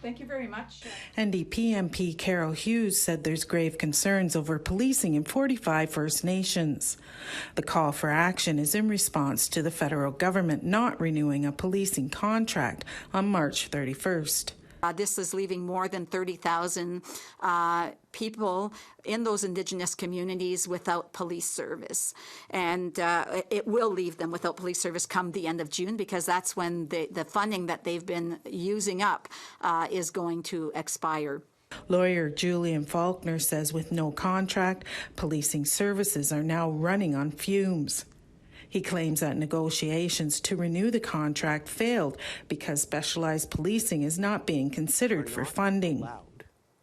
Thank you very much. NDP MP Carol Hughes said there's grave concerns over policing in 45 First Nations. The call for action is in response to the federal government not renewing a policing contract on March 31st. This is leaving more than 30,000 people in those Indigenous communities without police service. And it will leave them without police service come the end of June, because that's when the funding that they've been using up is going to expire. Lawyer Julian Faulkner says with no contract, policing services are now running on fumes. He claims that negotiations to renew the contract failed because specialized policing is not being considered for funding.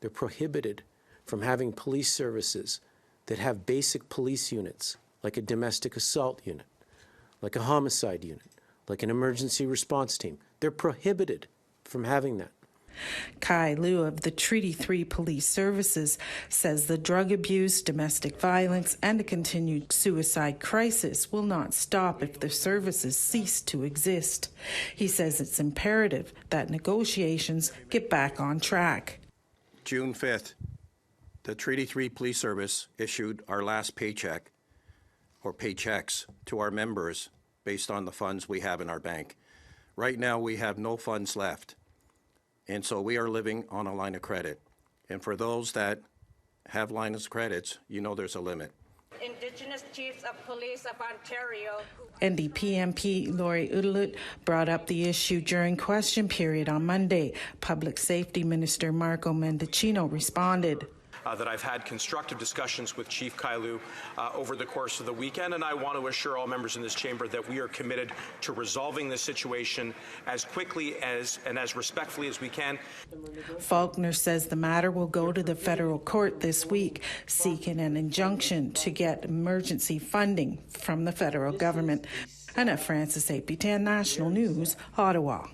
They're prohibited from having police services that have basic police units, like a domestic assault unit, like a homicide unit, like an emergency response team. They're prohibited from having that. Kai Liu of the Treaty 3 Police Services says the drug abuse, domestic violence, and a continued suicide crisis will not stop if the services cease to exist. He says it's imperative that negotiations get back on track. June 5th, the Treaty 3 Police Service issued our last paycheck, or paychecks, to our members based on the funds we have in our bank. Right now, we have no funds left. And so we are living on a line of credit. And for those that have lines of credits, you know there's a limit. Indigenous Chiefs of Police of Ontario. NDP MP Lori Udelut brought up the issue during question period on Monday. Public Safety Minister Marco Mendicino responded. That I've had constructive discussions with Chief Kai Liu over the course of the weekend, and I want to assure all members in this chamber that we are committed to resolving this situation as quickly and as respectfully as we can. Faulkner says the matter will go to the federal court this week, seeking an injunction to get emergency funding from the federal government. Anna Francis, APTN National News, Ottawa.